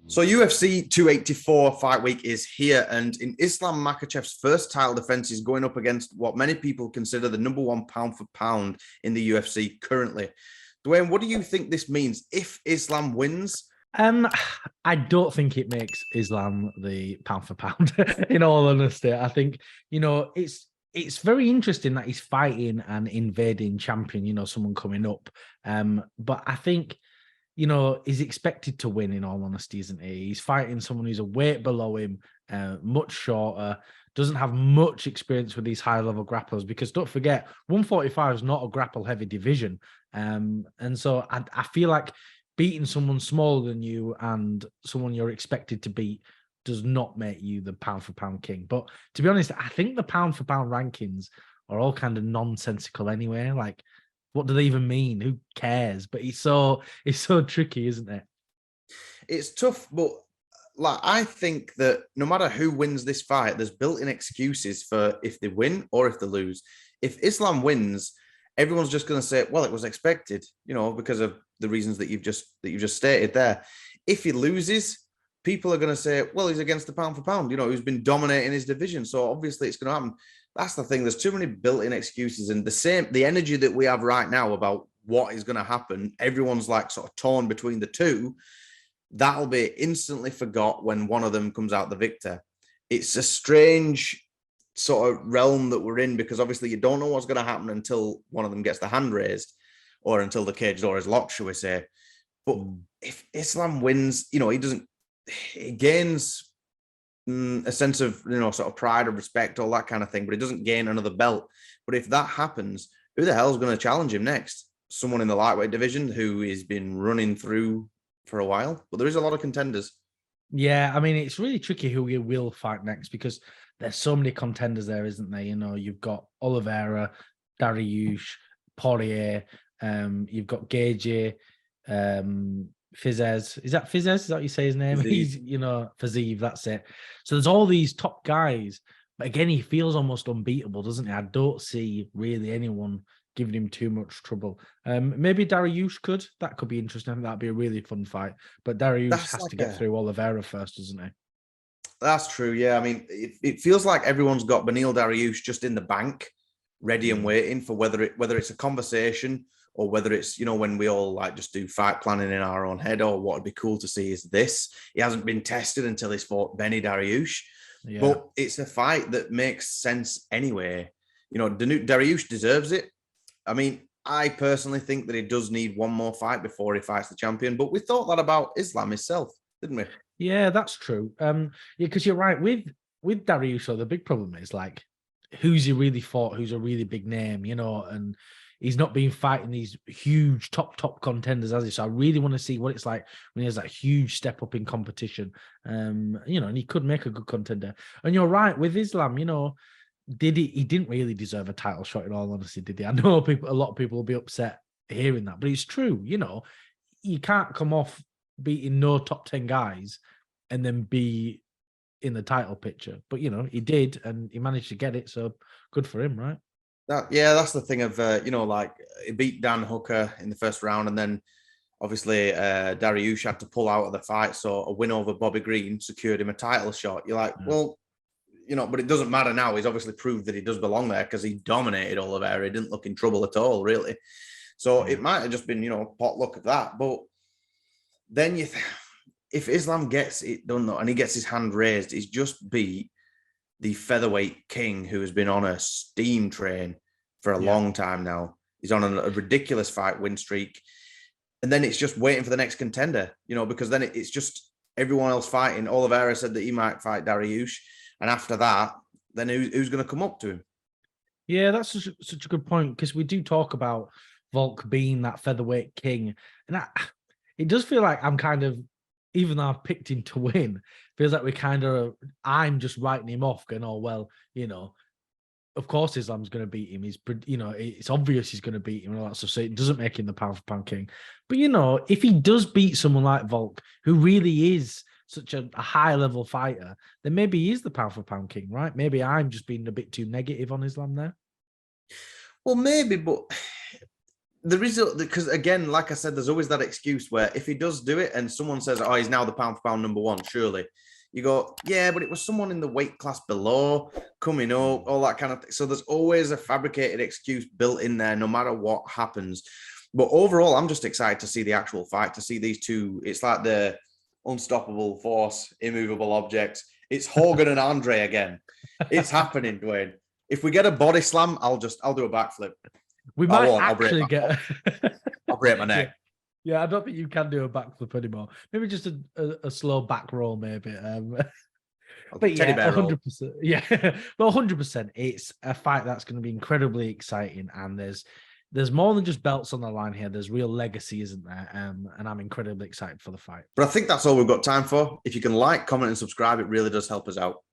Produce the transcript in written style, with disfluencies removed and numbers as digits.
So UFC 284 fight week is here, and in Islam Makhachev's first title defense, he's going up against what many people consider the number one pound for pound in the UFC currently. Dwayne, what do you think this means if Islam wins? I don't think it makes Islam the pound for pound. In all honesty, I think it's very interesting that he's fighting an invading champion. Someone coming up. But I think he's expected to win. In all honesty, isn't he? He's fighting someone who's a weight below him, much shorter. Doesn't have much experience with these high level grapplers because don't forget, 145 is not a grapple heavy division. And so I feel like beating someone smaller than you and someone you're expected to beat does not make you the pound for pound king. But to be honest, I think the pound for pound rankings are all kind of nonsensical anyway. Like, what do they even mean? Who cares? But it's so tricky, isn't it? It's tough, but I think that no matter who wins this fight, there's built-in excuses for if they win or if they lose. If Islam wins, everyone's just going to say, well, it was expected, because of the reasons that you've just stated there. If he loses, people are going to say, well, he's against the pound for pound, who's been dominating his division. So obviously it's going to happen. That's the thing. There's too many built-in excuses, and the energy that we have right now about what is going to happen, everyone's like sort of torn between the two. That'll be instantly forgot when one of them comes out the victor. It's a strange sort of realm that we're in because obviously you don't know what's going to happen until one of them gets the hand raised or until the cage door is locked, shall we say. But if Islam wins, he gains a sense of, sort of pride and respect, all that kind of thing, but he doesn't gain another belt. But if that happens, who the hell is going to challenge him next? Someone in the lightweight division who has been running through for a while, but there is a lot of contenders. Yeah, I mean, it's really tricky who you will fight next because there's so many contenders there, isn't there? You've got Oliveira, Dariush, Poirier, you've got Gage, Fizez. Is that Fizez? Is that what you say his name? Fiziev. He's, Fiziev, that's it. So there's all these top guys, but again, he feels almost unbeatable, doesn't he? I don't see really anyone giving him too much trouble. Maybe Dariush could. That could be interesting. I think that'd be a really fun fight. But Dariush has to get through Oliveira first, doesn't he? That's true. Yeah, I mean, it feels like everyone's got Beneil Dariush just in the bank, ready and waiting for whether it's a conversation or whether it's, when we all like just do fight planning in our own head, or what would be cool to see is this. He hasn't been tested until he's fought Benny Dariush. Yeah. But it's a fight that makes sense anyway. Dariush deserves it. I mean, I personally think that he does need one more fight before he fights the champion, but we thought that about Islam himself, didn't we? Yeah, that's true. Because you're right. With Dariush, though, the big problem is like, who's he really fought? Who's a really big name, and he's not been fighting these huge top contenders, has he? So I really want to see what it's like when he has that huge step up in competition. And he could make a good contender. And you're right with Islam, he didn't really deserve a title shot, in all honesty, did he? I know a lot of people will be upset hearing that, but it's true. You can't come off beating no top 10 guys and then be in the title picture. But, he did, and he managed to get it. So good for him, right? That's the thing of, he beat Dan Hooker in the first round, and then obviously Dariush had to pull out of the fight. So a win over Bobby Green secured him a title shot. You're like, well, but it doesn't matter now. He's obviously proved that he does belong there because he dominated Oliveira. He didn't look in trouble at all, really. So it might have just been, pot luck of that. But then if Islam gets it done, though, and he gets his hand raised, he's just beat the featherweight king who has been on a steam train for a long time now. He's on a ridiculous fight win streak. And then it's just waiting for the next contender, because then it's just everyone else fighting. Oliveira said that he might fight Dariush. And after that, then who's going to come up to him? Yeah, that's such a good point, because we do talk about Volk being that featherweight king. And it does feel like I'm kind of, even though I've picked him to win, feels like I'm just writing him off, going, oh, well, of course Islam's going to beat him. It's obvious he's going to beat him and all that stuff. So it doesn't make him the pound for pound king. But, if he does beat someone like Volk, who really is such a high level fighter, then maybe he is the pound for pound king, right? Maybe I'm just being a bit too negative on Islam there. Well, maybe, but There is, because again, like I said, there's always that excuse where if he does do it and someone says, oh, he's now the pound for pound number one, surely. You go, yeah, but it was someone in the weight class below, coming up, all that kind of thing. So there's always a fabricated excuse built in there, no matter what happens. But overall, I'm just excited to see the actual fight, to see these two. It's like the unstoppable force, immovable objects. It's Hogan and Andre again. It's happening, Dwayne. If we get a body slam, I'll do a backflip. We might actually get. I'll break my neck. Yeah, I don't think you can do a backflip anymore. Maybe just a slow back roll, maybe. But yeah, 100%. Yeah, but 100%. It's a fight that's going to be incredibly exciting, and there's more than just belts on the line here. There's real legacy, isn't there? And I'm incredibly excited for the fight. But I think that's all we've got time for. If you can like, comment, and subscribe, it really does help us out.